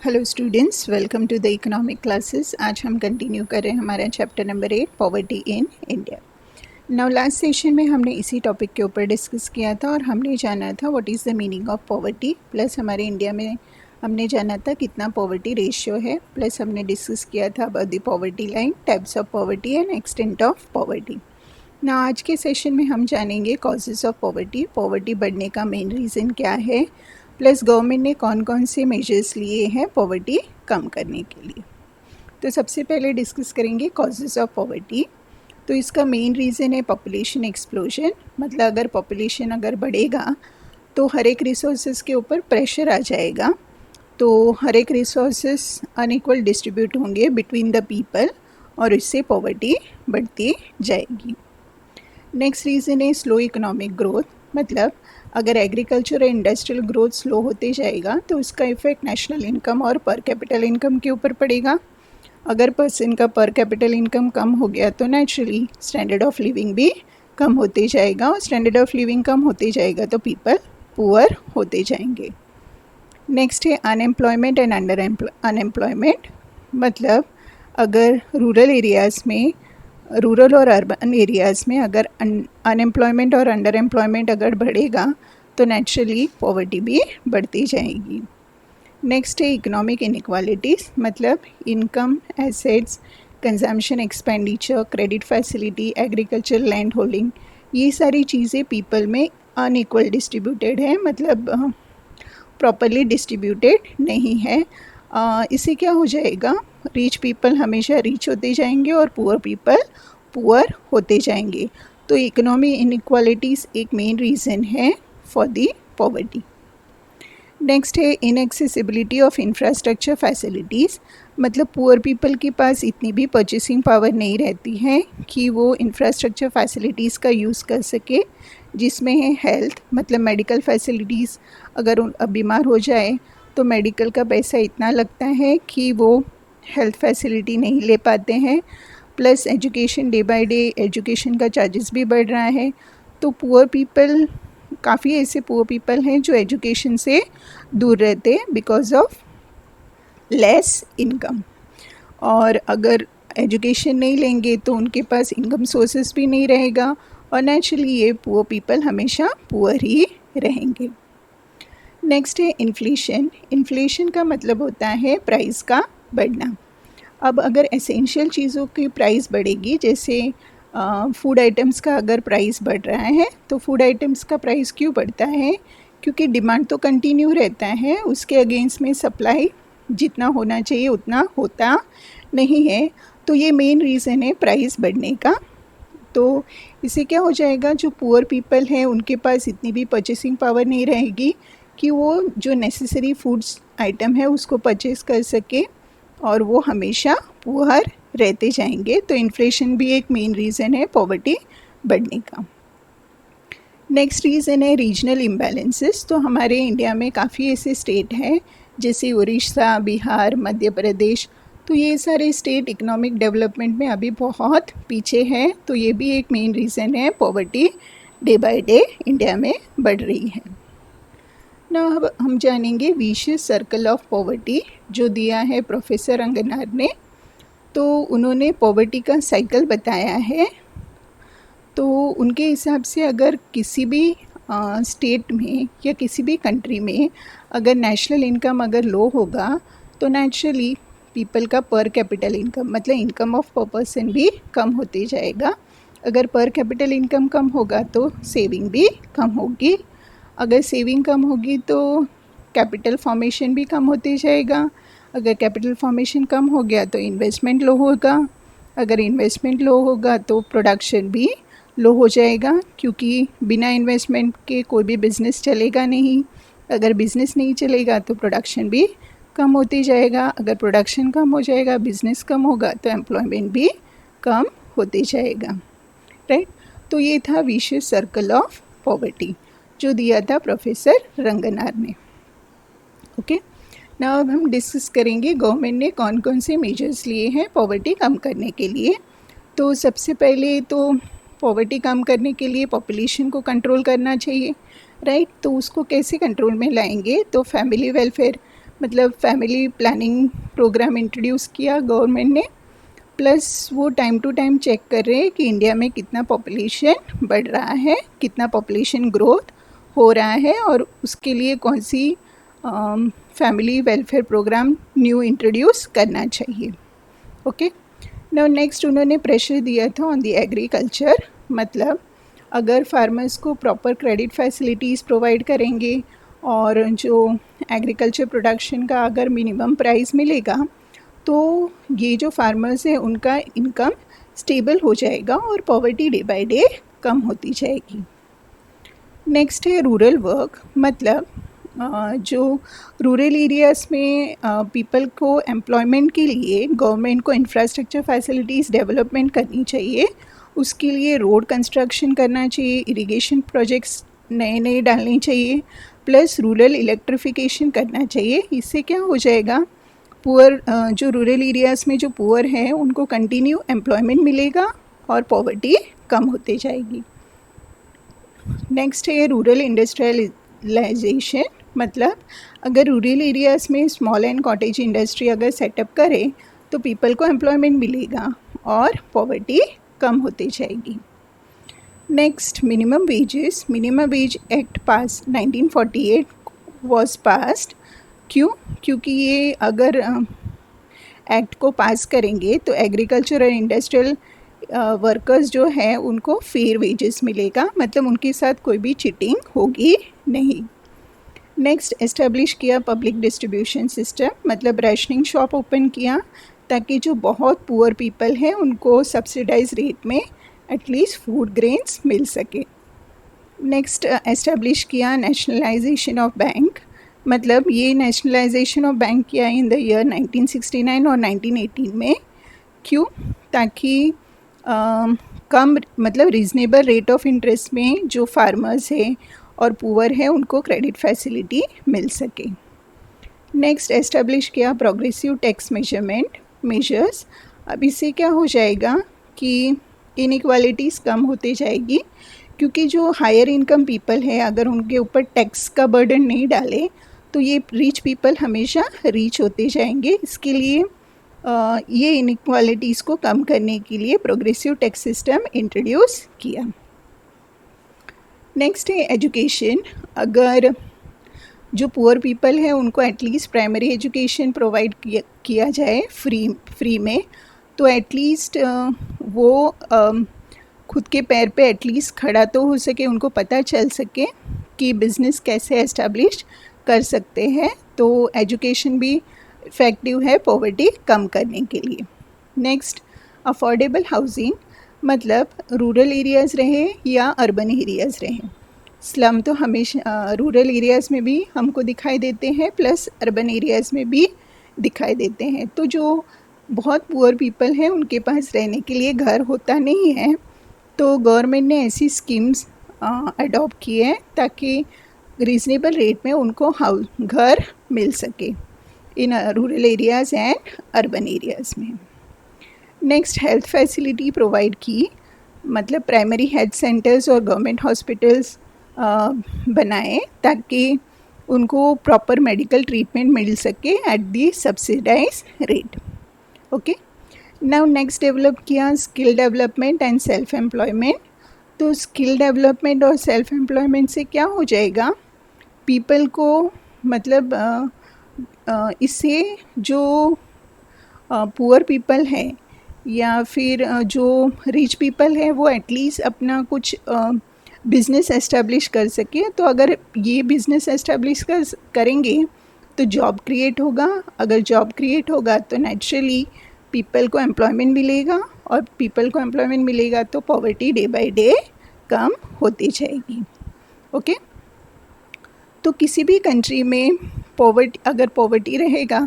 Hello students, welcome to the economic classes. आज हम continue कर रहे हैं हमारा chapter number 8 poverty in India. Now last session में हमने इसी टॉपिक के ऊपर डिस्कस किया था और हमने जाना था what is the meaning of poverty, plus हमारे इंडिया में हमने जाना था कितना पॉवर्टी रेशियो है, प्लस हमने डिस्कस किया था about the poverty line, types of poverty and extent of poverty. ना आज के सेशन में हम जानेंगे कॉजेज़ ऑफ पॉवर्टी, पॉवर्टी बढ़ने का मेन रीज़न क्या है, प्लस गवर्नमेंट ने कौन कौन से मेजर्स लिए हैं पॉवर्टी कम करने के लिए। तो सबसे पहले डिस्कस करेंगे कॉजेज़ ऑफ पॉवर्टी। तो इसका मेन रीज़न है पॉपुलेशन एक्सप्लोजन, मतलब अगर पॉपुलेशन अगर बढ़ेगा तो हर एक रिसोर्सेज के ऊपर प्रेशर आ जाएगा, तो हर एक रिसोर्सेज अनइक्वल डिस्ट्रीब्यूट होंगे बिटवीन द पीपल और इससे पॉवर्टी बढ़ती जाएगी। नेक्स्ट रीज़न है स्लो इकोनॉमिक ग्रोथ, मतलब अगर एग्रीकल्चर और इंडस्ट्रियल ग्रोथ स्लो होते जाएगा तो उसका इफ़ेक्ट नेशनल इनकम और पर कैपिटल इनकम के ऊपर पड़ेगा। अगर पर्सन का पर कैपिटल इनकम कम हो गया तो नेचुरली स्टैंडर्ड ऑफ लिविंग भी कम होते जाएगा, और स्टैंडर्ड ऑफ लिविंग कम होते जाएगा तो पीपल पुअर होते जाएंगे। नेक्स्ट है अनएम्प्लॉयमेंट एंड अंडर अनएम्प्लॉयमेंट, मतलब अगर रूरल और अर्बन एरियाज़ में अगर अनएम्प्लॉयमेंट और अंडर एम्प्लॉयमेंट अगर बढ़ेगा तो नेचुरली पॉवर्टी भी बढ़ती जाएगी। नेक्स्ट है इकोनॉमिक इनइक्वालिटीज़, मतलब income, assets, consumption expenditure, credit facility, agriculture land holding, ये सारी चीज़ें पीपल में अनइक्वल डिस्ट्रीब्यूटेड है, मतलब प्रॉपरली डिस्ट्रीब्यूटेड नहीं है। इससे क्या हो जाएगा, रिच पीपल हमेशा रिच होते जाएंगे और पुअर पीपल पुअर होते जाएंगे। तो इकोनॉमी इनइक्वालिटीज़ एक मेन रीज़न है फॉर दी पॉवर्टी। नेक्स्ट है इनएक्सेसिबिलिटी ऑफ इंफ्रास्ट्रक्चर फैसिलिटीज़, मतलब पुअर पीपल के पास इतनी भी परचेसिंग पावर नहीं रहती है कि वो इंफ्रास्ट्रक्चर फैसिलिटीज़ का यूज़ कर सके, जिसमें है हेल्थ, मतलब मेडिकल फैसिलिटीज़। अगर बीमार हो जाए तो मेडिकल का पैसा इतना लगता है कि वो हेल्थ फैसिलिटी नहीं ले पाते हैं। Plus education, day by day education का चार्जेस भी बढ़ रहा है, तो पुअर पीपल, काफ़ी ऐसे पुअर पीपल हैं जो एजुकेशन से दूर रहते हैं बिकॉज ऑफ लेस इनकम। और अगर एजुकेशन नहीं लेंगे तो उनके पास इनकम सोर्सेस भी नहीं रहेगा और नेचुरली ये पुअर पीपल हमेशा पुअर ही रहेंगे। नेक्स्ट है इन्फ्लेशन। इन्फ्लेशन का मतलब होता है प्राइस का बढ़ना। अब अगर एसेंशियल चीज़ों की प्राइस बढ़ेगी, जैसे फूड आइटम्स का अगर प्राइस बढ़ रहा है, तो फूड आइटम्स का प्राइस क्यों बढ़ता है, क्योंकि डिमांड तो कंटिन्यू रहता है, उसके अगेंस्ट में सप्लाई जितना होना चाहिए उतना होता नहीं है, तो ये मेन रीज़न है प्राइस बढ़ने का। तो इससे क्या हो जाएगा, जो पुअर पीपल हैं उनके पास इतनी भी परचेसिंग पावर नहीं रहेगी कि वो जो नेसेसरी फूड्स आइटम है उसको परचेस कर सके, और वो हमेशा पुअर रहते जाएंगे। तो इन्फ्लेशन भी एक मेन रीज़न है पॉवर्टी बढ़ने का। नेक्स्ट रीज़न है रीजनल इम्बैलेंसेस। तो हमारे इंडिया में काफ़ी ऐसे स्टेट हैं जैसे उड़ीसा, बिहार, मध्य प्रदेश, तो ये सारे स्टेट इकोनॉमिक डेवलपमेंट में अभी बहुत पीछे हैं, तो ये भी एक मेन रीज़न है poverty day by day India में बढ़ रही है। ना अब हम जानेंगे विशियस सर्कल ऑफ पॉवर्टी, जो दिया है प्रोफेसर रंगनार ने। तो उन्होंने पॉवर्टी का साइकिल बताया है। तो उनके हिसाब से अगर किसी भी स्टेट में या किसी भी कंट्री में अगर नेशनल इनकम अगर लो होगा तो नेचुरली पीपल का पर कैपिटल इनकम, मतलब इनकम ऑफ पर पर्सन भी कम होते जाएगा। अगर पर कैपिटल इनकम कम होगा तो सेविंग भी कम होगी। अगर सेविंग कम होगी तो कैपिटल फॉर्मेशन भी कम होते जाएगा। अगर कैपिटल फॉर्मेशन कम हो गया तो इन्वेस्टमेंट लो होगा। अगर इन्वेस्टमेंट लो होगा तो प्रोडक्शन भी लो हो जाएगा, क्योंकि बिना इन्वेस्टमेंट के कोई भी बिज़नेस चलेगा नहीं। अगर बिज़नेस नहीं चलेगा तो प्रोडक्शन भी कम होते जाएगा। अगर प्रोडक्शन कम हो जाएगा, बिज़नेस कम होगा तो एम्प्लॉयमेंट भी कम होते जाएगा, राइट। तो ये था विशियस सर्कल ऑफ पॉवर्टी जो दिया था प्रोफेसर रंगनार ने। ओके, नाउ अब हम डिस्कस करेंगे गवर्नमेंट ने कौन कौन से मेजर्स लिए हैं पॉवर्टी कम करने के लिए। तो सबसे पहले तो पॉवर्टी कम करने के लिए पॉपुलेशन को कंट्रोल करना चाहिए, राइट। तो उसको कैसे कंट्रोल में लाएंगे, तो फैमिली वेलफेयर, मतलब फैमिली प्लानिंग प्रोग्राम इंट्रोड्यूस किया गवर्नमेंट ने, प्लस वो टाइम टू टाइम चेक कर रहे हैं कि इंडिया में कितना पॉपुलेशन बढ़ रहा है, कितना पॉपुलेशन ग्रोथ हो रहा है, और उसके लिए कौन सी family welfare program new introduce करना चाहिए। ओके, नाउ नेक्स्ट उन्होंने प्रेशर दिया था ऑन द एग्रीकल्चर, मतलब अगर फार्मर्स को प्रॉपर क्रेडिट फैसिलिटीज़ प्रोवाइड करेंगे और जो एग्रीकल्चर प्रोडक्शन का अगर मिनिमम प्राइस मिलेगा तो ये जो फार्मर्स हैं उनका इनकम स्टेबल हो जाएगा और पॉवर्टी डे बाय डे कम होती जाएगी। नेक्स्ट है रूरल वर्क, मतलब जो रूरल एरियाज़ में पीपल को एम्प्लॉयमेंट के लिए गवर्नमेंट को इंफ्रास्ट्रक्चर फैसिलिटीज़ डेवलपमेंट करनी चाहिए। उसके लिए रोड कंस्ट्रक्शन करना चाहिए, इरिगेशन प्रोजेक्ट्स नए नए डालने चाहिए, प्लस रूरल इलेक्ट्रिफिकेशन करना चाहिए। इससे क्या हो जाएगा, पुअर जो रूरल एरियाज़ में जो पुअर हैं उनको कंटिन्यू एम्प्लॉयमेंट मिलेगा और पॉवर्टी कम होते जाएगी। नेक्स्ट है रूरल इंडस्ट्रियलाइजेशन, मतलब अगर रूरल एरियाज़ में स्मॉल एंड कॉटेज इंडस्ट्री अगर सेटअप करें तो पीपल को एम्प्लॉयमेंट मिलेगा और पॉवर्टी कम होती जाएगी। Next minimum wages, minimum wage act pass 1948 was passed. क्यों? क्योंकि ये अगर एक्ट को पास करेंगे तो एग्रीकल्चर और इंडस्ट्रियल वर्कर्स जो है उनको फेयर वेजेस मिलेगा, मतलब उनके साथ कोई भी चीटिंग होगी नहीं। नेक्स्ट एस्टेब्लिश किया पब्लिक डिस्ट्रीब्यूशन सिस्टम, मतलब रेशनिंग शॉप ओपन किया ताकि जो बहुत पुअर पीपल हैं उनको सब्सिडाइज रेट में एटलीस्ट फूड ग्रेन्स मिल सके। नेक्स्ट एस्टेब्लिश किया नेशनलाइजेशन ऑफ बैंक, मतलब ये नेशनलाइजेशन ऑफ बैंक किया इन द ईयर 1969 और 1918 में। क्यों? ताकि कम मतलब रीज़नेबल रेट ऑफ इंटरेस्ट में जो फार्मर्स हैं और पुअर है उनको क्रेडिट फैसिलिटी मिल सके। नेक्स्ट एस्टेब्लिश किया प्रोग्रेसिव टैक्स मेजर्स। अब इससे क्या हो जाएगा कि इनइक्वालिटीज़ कम होते जाएगी, क्योंकि जो हायर इनकम पीपल है अगर उनके ऊपर टैक्स का बर्डन नहीं डाले तो ये रिच पीपल हमेशा रिच होते जाएंगे। इसके लिए ये इनइक्वालिटीज़ को कम करने के लिए प्रोग्रेसिव टैक्स सिस्टम इंट्रोड्यूस किया। नेक्स्ट है एजुकेशन, अगर जो पुअर पीपल है उनको एटलीस्ट प्राइमरी एजुकेशन प्रोवाइड किया जाए फ्री में, तो एटलीस्ट वो खुद के पैर पे एटलीस्ट खड़ा तो हो सके, उनको पता चल सके कि बिज़नेस कैसे एस्टेब्लिश कर सकते हैं। तो एजुकेशन भी इफ़ेक्टिव है पॉवर्टी कम करने के लिए। नेक्स्ट अफोर्डेबल हाउसिंग, मतलब रूरल एरियाज़ रहे या अर्बन एरियाज़ रहे, स्लम तो हमेशा रूरल एरियाज़ में भी हमको दिखाई देते हैं प्लस अर्बन एरियाज़ में भी दिखाई देते हैं। तो जो बहुत पुअर पीपल हैं उनके पास रहने के लिए घर होता नहीं है, तो गवर्नमेंट ने ऐसी स्कीम्स अडॉप्ट की है ताकि रीज़नेबल रेट में उनको घर मिल सके in rural areas and urban areas में। नेक्स्ट हेल्थ फैसिलिटी प्रोवाइड की, मतलब प्राइमरी हेल्थ सेंटर्स और गवर्नमेंट हॉस्पिटल्स बनाए ताकि उनको प्रॉपर मेडिकल ट्रीटमेंट मिल सके at the subsidized rate. Okay, now next develop किया skill development and self employment. तो स्किल डेवलपमेंट और सेल्फ एम्प्लॉयमेंट से क्या हो जाएगा, पीपल को मतलब इससे जो पुअर पीपल है या फिर जो रिच पीपल है वो एटलीस्ट अपना कुछ बिज़नेस एस्टेब्लिश कर सके। तो अगर ये बिज़नेस एस्टेब्लिश करेंगे तो जॉब क्रिएट होगा, अगर जॉब क्रिएट होगा तो नेचुरली पीपल को एम्प्लॉयमेंट मिलेगा और पीपल को एम्प्लॉयमेंट मिलेगा तो पॉवर्टी डे बाय डे कम होती जाएगी। ओके, तो किसी भी कंट्री में अगर पॉवर्टी रहेगा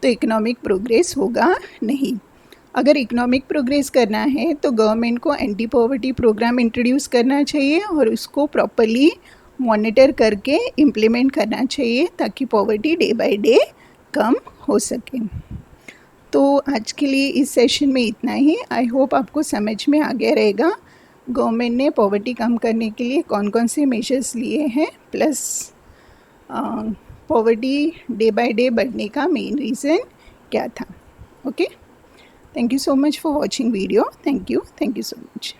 तो इकोनॉमिक प्रोग्रेस होगा नहीं। अगर इकोनॉमिक प्रोग्रेस करना है तो गवर्नमेंट को एंटी पॉवर्टी प्रोग्राम इंट्रोड्यूस करना चाहिए और उसको प्रॉपरली मॉनिटर करके इम्प्लीमेंट करना चाहिए ताकि पॉवर्टी डे बाय डे कम हो सके। तो आज के लिए इस सेशन में इतना ही। आई होप आपको समझ में आ गया रहेगा गवर्नमेंट ने पॉवर्टी कम करने के लिए कौन कौन से मेजर्स लिए हैं, plus poverty day by day बढ़ने का मेन रीज़न क्या था. Okay, thank you so much for watching video. Thank you so much.